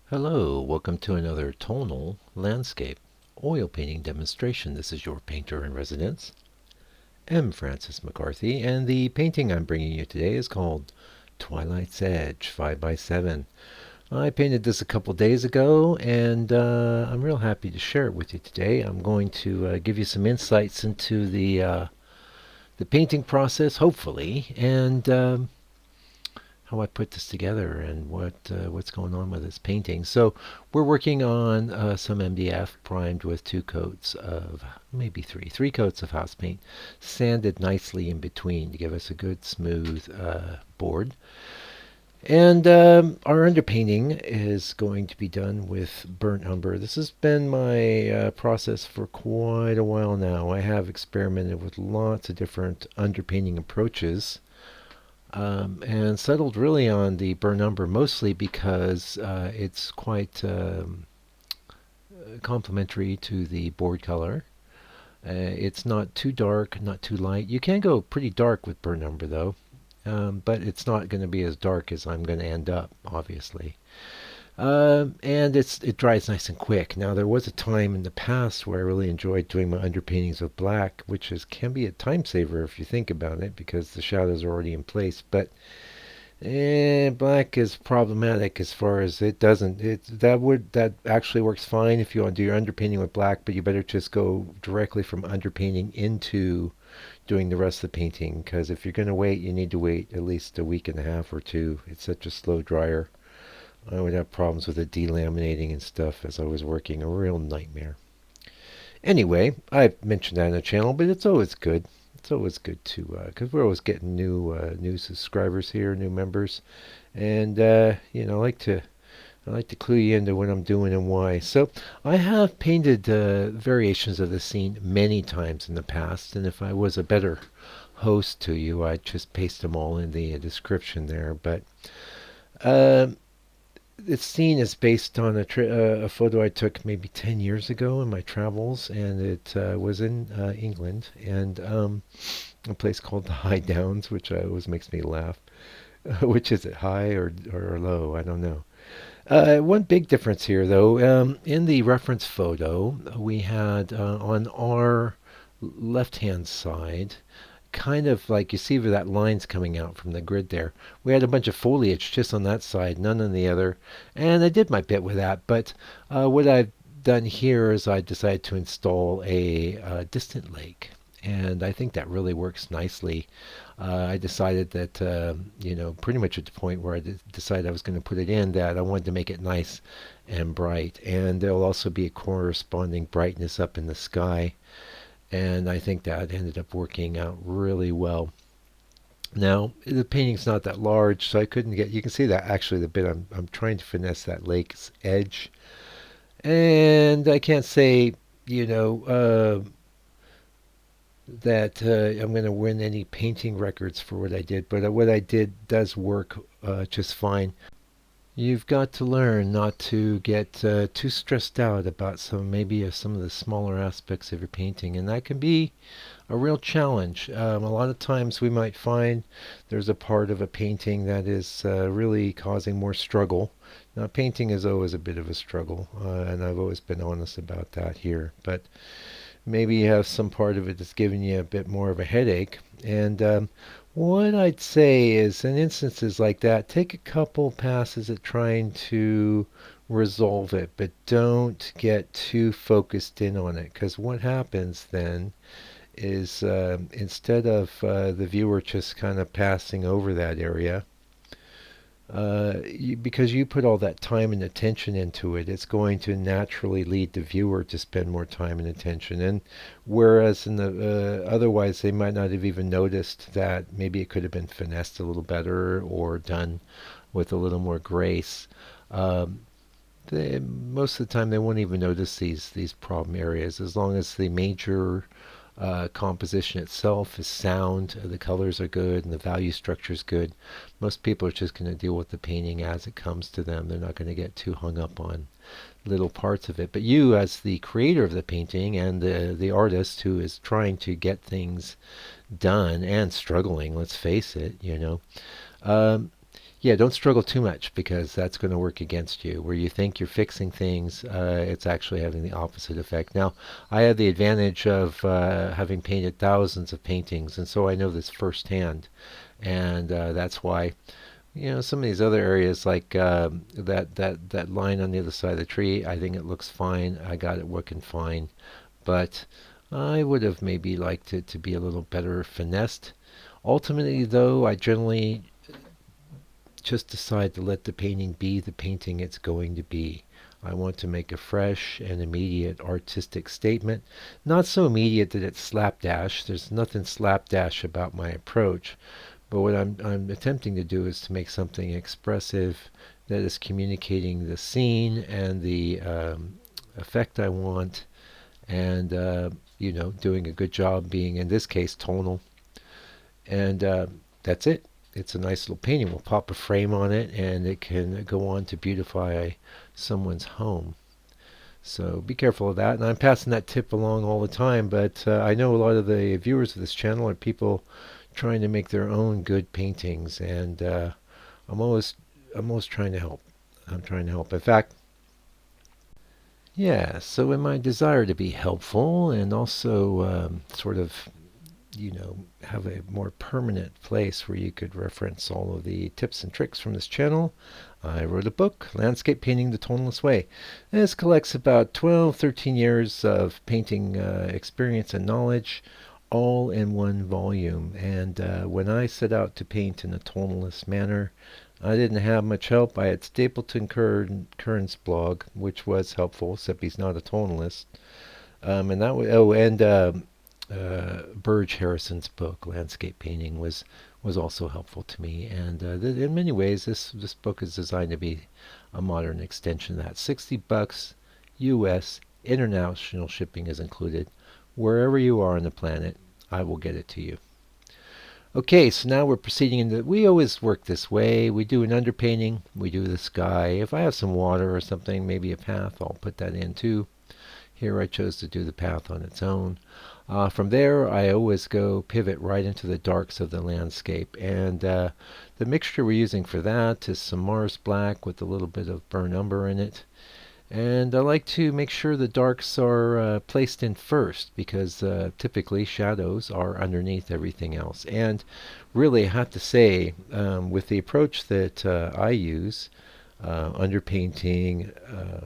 Hello, welcome to another tonal landscape oil painting demonstration. This is your painter in residence, M. Francis McCarthy, and the painting I'm bringing you today is called Twilight's Edge 5x7. I painted this a couple days ago, and I'm real happy to share it with you today. I'm going to give you some insights into the painting process, hopefully, and how I put this together and what's going on with this painting. So we're working on some MDF primed with two coats of, maybe three coats of house paint, sanded nicely in between to give us a good smooth board. And our underpainting is going to be done with burnt umber. This has been my process for quite a while now. I have experimented with lots of different underpainting approaches, and settled really on the burnt umber mostly because it's quite complementary to the board color. It's not too dark, not too light. You can go pretty dark with burnt umber though, but it's not going to be as dark as I'm going to end up, obviously. And it dries nice and quick. Now there was a time in the past where I really enjoyed doing my underpaintings with black, which can be a time saver if you think about it, because the shadows are already in place. But black is problematic as far as it doesn't. That actually works fine if you want to do your underpainting with black, but you better just go directly from underpainting into doing the rest of the painting, because if you're going to wait, you need to wait at least a week and a half or two. It's such a slow dryer. I would have problems with it delaminating and stuff as I was working. A real nightmare. Anyway, I've mentioned that on the channel, but it's always good. It's always good to, because we're always getting new subscribers here, new members, and I like to clue you into what I'm doing and why. So I have painted variations of the scene many times in the past, and if I was a better host to you, I'd just paste them all in the description there. But uh, this scene is based on a photo I took maybe 10 years ago in my travels, and it was in England, and a place called the High Downs, which always makes me laugh. Which is it, high or low? I don't know. One big difference here, though, in the reference photo, we had on our left-hand side, kind of like you see where that line's coming out from the grid there. We had a bunch of foliage just on that side, none on the other, and I did my bit with that. But what I've done here is I decided to install a distant lake, and I think that really works nicely. I decided that, pretty much at the point where I decided I was going to put it in, that I wanted to make it nice and bright. And there'll also be a corresponding brightness up in the sky. And I think that ended up working out really well. Now, the painting's not that large, so I couldn't get, you can see that actually the bit I'm trying to finesse that lake's edge. And I can't say, you know, that I'm going to win any painting records for what I did, but what I did does work just fine. You've got to learn not to get too stressed out about some of the smaller aspects of your painting, and that can be a real challenge. A lot of times we might find there's a part of a painting that is really causing more struggle. Now, painting is always a bit of a struggle, and I've always been honest about that here, but maybe you have some part of it that's giving you a bit more of a headache. And what I'd say is, in instances like that, take a couple passes at trying to resolve it, but don't get too focused in on it. Because what happens then is instead of the viewer just kind of passing over that area, because you put all that time and attention into it, it's going to naturally lead the viewer to spend more time and attention. And whereas in the otherwise they might not have even noticed that maybe it could have been finessed a little better or done with a little more grace. Most of the time they won't even notice these problem areas as long as the major composition itself is sound, the colors are good, and the value structure is good. Most people are just going to deal with the painting as it comes to them. They're not going to get too hung up on little parts of it. But you, as the creator of the painting and the artist who is trying to get things done and struggling, let's face it, um, Yeah, don't struggle too much because that's going to work against you. Where you think you're fixing things, it's actually having the opposite effect. Now, I have the advantage of having painted thousands of paintings, and so I know this firsthand. And that's why, some of these other areas, like that line on the other side of the tree, I think it looks fine. I got it working fine, but I would have maybe liked it to be a little better finessed. Ultimately, though, I generally just decide to let the painting be the painting it's going to be. I want to make a fresh and immediate artistic statement. Not so immediate that it's slapdash. There's nothing slapdash about my approach. But what I'm attempting to do is to make something expressive that is communicating the scene and the effect I want, and doing a good job being, in this case, tonal. And that's it. It's a nice little painting. We'll pop a frame on it, and it can go on to beautify someone's home. So be careful of that. And I'm passing that tip along all the time, but I know a lot of the viewers of this channel are people trying to make their own good paintings, and I'm always I'm always trying to help. I'm trying to help. In fact, yeah. So in my desire to be helpful and also sort of have a more permanent place where you could reference all of the tips and tricks from this channel, I wrote a book, Landscape Painting the Tonalist Way. This collects about 12, 13 years of painting experience and knowledge, all in one volume. And when I set out to paint in a tonalist manner, I didn't have much help. I had Stapleton Kern's blog, which was helpful, except he's not a tonalist. And that was, and Burge Harrison's book, Landscape Painting, was also helpful to me. And in many ways, this book is designed to be a modern extension of that. $60 U.S. International shipping is included. Wherever you are on the planet, I will get it to you. Okay, so now we're proceeding into. We always work this way. We do an underpainting. We do the sky. If I have some water or something, maybe a path, I'll put that in too. Here I chose to do the path on its own. From there, I always go pivot right into the darks of the landscape. And the mixture we're using for that is some Mars Black with a little bit of burnt umber in it. And I like to make sure the darks are placed in first, because typically shadows are underneath everything else. And really, I have to say, with the approach that I use, underpainting,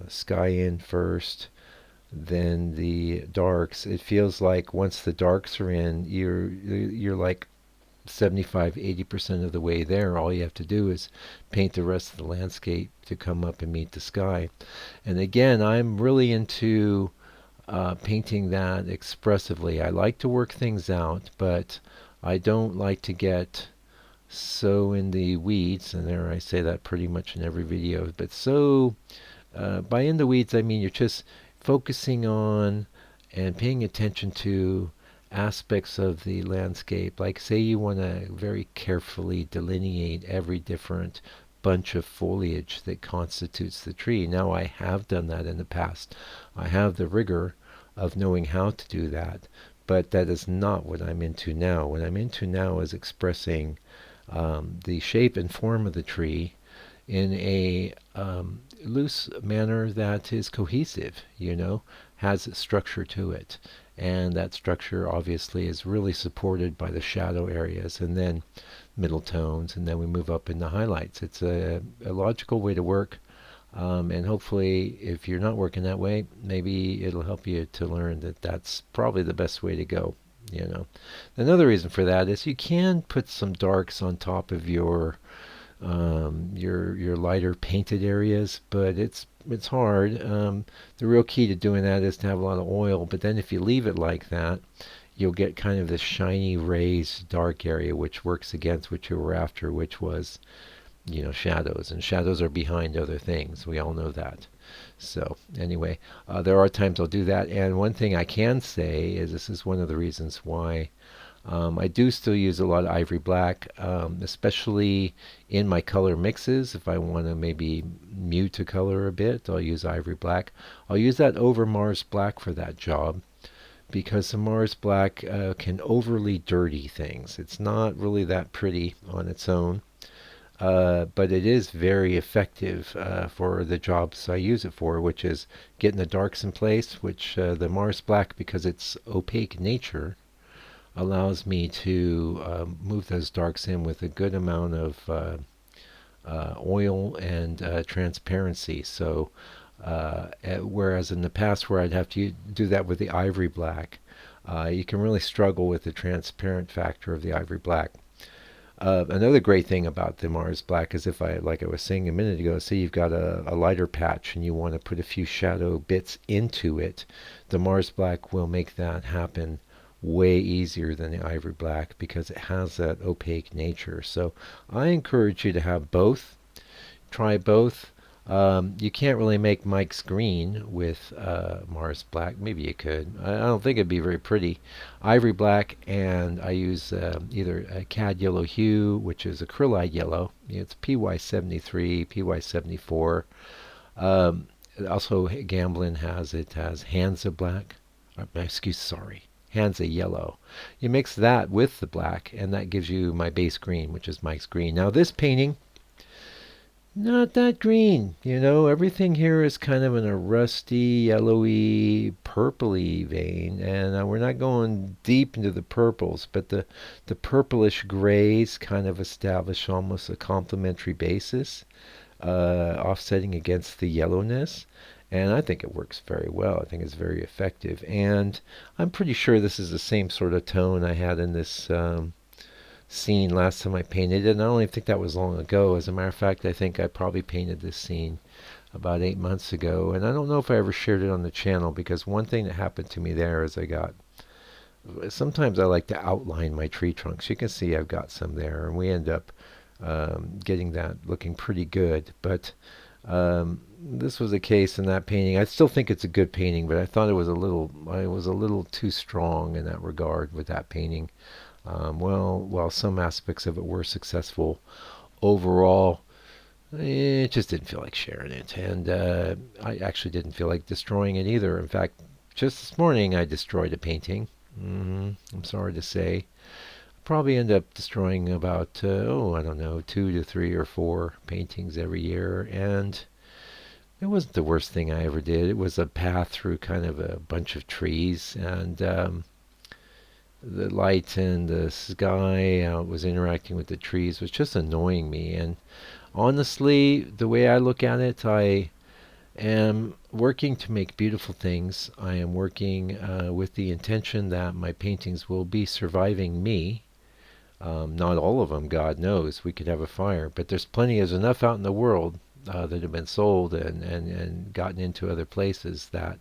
sky in first, then the darks, it feels like once the darks are in, you're like 75-80% of the way there. All you have to do is paint the rest of the landscape to come up and meet the sky. And again, I'm really into painting that expressively. I like to work things out, but I don't like to get so in the weeds, and there I say that pretty much in every video, but so by in the weeds I mean you're just focusing on and paying attention to aspects of the landscape. Like, say you want to very carefully delineate every different bunch of foliage that constitutes the tree. Now, I have done that in the past. I have the rigor of knowing how to do that, but that is not what I'm into now. What I'm into now is expressing the shape and form of the tree in a loose manner that is cohesive, has a structure to it. And that structure obviously is really supported by the shadow areas and then middle tones, and then we move up into highlights. It's a logical way to work, and hopefully if you're not working that way, maybe it'll help you to learn that that's probably the best way to go. Another reason for that is you can put some darks on top of your lighter painted areas, but it's hard. The real key to doing that is to have a lot of oil, but then if you leave it like that, you'll get kind of this shiny raised dark area, which works against what you were after, which was shadows, and shadows are behind other things. We all know that. So anyway, there are times I'll do that, and one thing I can say is this is one of the reasons why I do still use a lot of ivory black, especially in my color mixes. If I want to maybe mute a color a bit, I'll use ivory black. I'll use that over Mars Black for that job, because the Mars Black can overly dirty things. It's not really that pretty on its own. but it is very effective for the jobs I use it for, which is getting the darks in place, which the Mars Black, because its opaque nature, allows me to move those darks in with a good amount of oil and transparency. So, whereas in the past where I'd have to do that with the ivory black, you can really struggle with the transparent factor of the ivory black. Another great thing about the Mars Black is if I, like I was saying a minute ago, say you've got a lighter patch and you want to put a few shadow bits into it, the Mars Black will make that happen way easier than the Ivory Black because it has that opaque nature. So I encourage you to have both. Try both. You can't really make Mike's green with Mars Black. Maybe you could. I don't think it'd be very pretty. Ivory Black, and I use either a cad yellow hue, which is acrylide yellow. It's PY73, PY74. Also, Gamblin has it has Hansa Black. Sorry. Hansa yellow. You mix that with the black, and that gives you my base green, which is Mike's green. Now, this painting, not that green. Everything here is kind of in a rusty, yellowy, purpley vein, and we're not going deep into the purples, but the purplish grays kind of establish almost a complementary basis, offsetting against the yellowness. And I think it works very well. I think it's very effective. And I'm pretty sure this is the same sort of tone I had in this scene last time I painted it. And I don't even think that was long ago. As a matter of fact, I think I probably painted this scene about 8 months ago. And I don't know if I ever shared it on the channel, because one thing that happened to me there is sometimes I like to outline my tree trunks. You can see I've got some there. And we end up getting that looking pretty good. But this was a case in that painting. I still think it's a good painting, but I thought I was a little too strong in that regard with that painting. While some aspects of it were successful, overall, it just didn't feel like sharing it, and I actually didn't feel like destroying it either. In fact, just this morning I destroyed a painting. I'm sorry to say. Probably end up destroying about, I don't know, 2 to 3 or 4 paintings every year, and it wasn't the worst thing I ever did. It was a path through kind of a bunch of trees, and the light and the sky, how it was interacting with the trees, was just annoying me. And honestly, the way I look at it, I am working to make beautiful things. I am working with the intention that my paintings will be surviving me. Not all of them, God knows. We could have a fire, but there's enough out in the world that have been sold and gotten into other places that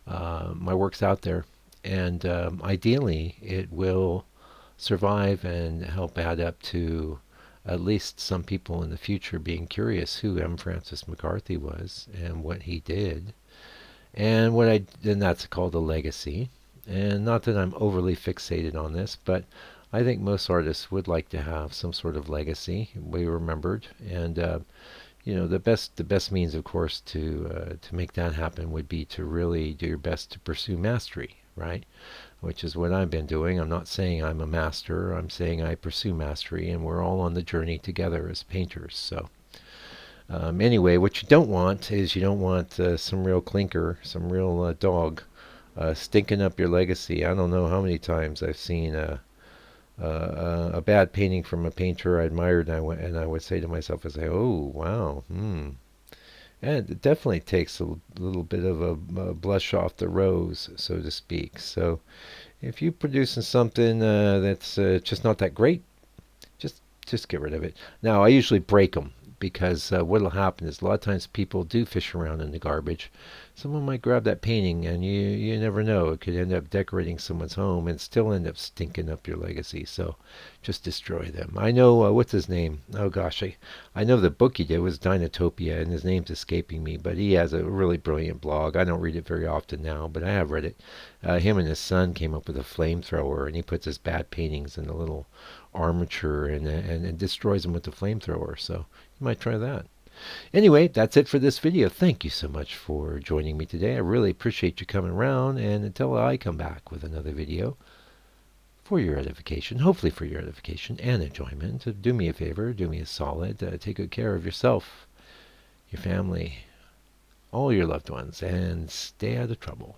my work's out there. And ideally, it will survive and help add up to at least some people in the future being curious who M. Francis McCarthy was and what he did. And that's called a legacy. And not that I'm overly fixated on this, but I think most artists would like to have some sort of legacy, be remembered. And the best means, of course, to make that happen would be to really do your best to pursue mastery, right? Which is what I've been doing. I'm not saying I'm a master. I'm saying I pursue mastery, and we're all on the journey together as painters. So anyway, what you don't want is some real clinker, some real dog stinking up your legacy. I don't know how many times I've seen a bad painting from a painter I admired, and I would say to myself, oh, wow, And it definitely takes a little bit of a blush off the rose, so to speak. So if you're producing something that's just not that great, just get rid of it. Now, I usually break them, because what'll happen is a lot of times people do fish around in the garbage. Someone might grab that painting, and you never know. It could end up decorating someone's home and still end up stinking up your legacy. So just destroy them. I know, what's his name? Oh gosh, I know the book he did was Dinotopia, and his name's escaping me, but he has a really brilliant blog. I don't read it very often now, but I have read it. Him and his son came up with a flamethrower, and he puts his bad paintings in a little armature and destroys them with the flamethrower. So you might try that. Anyway, that's it for this video. Thank you so much for joining me today. I really appreciate you coming around, and until I come back with another video, for your edification, hopefully for your edification and enjoyment. Do me a favor, do me a solid, take good care of yourself, your family, all your loved ones, and stay out of trouble.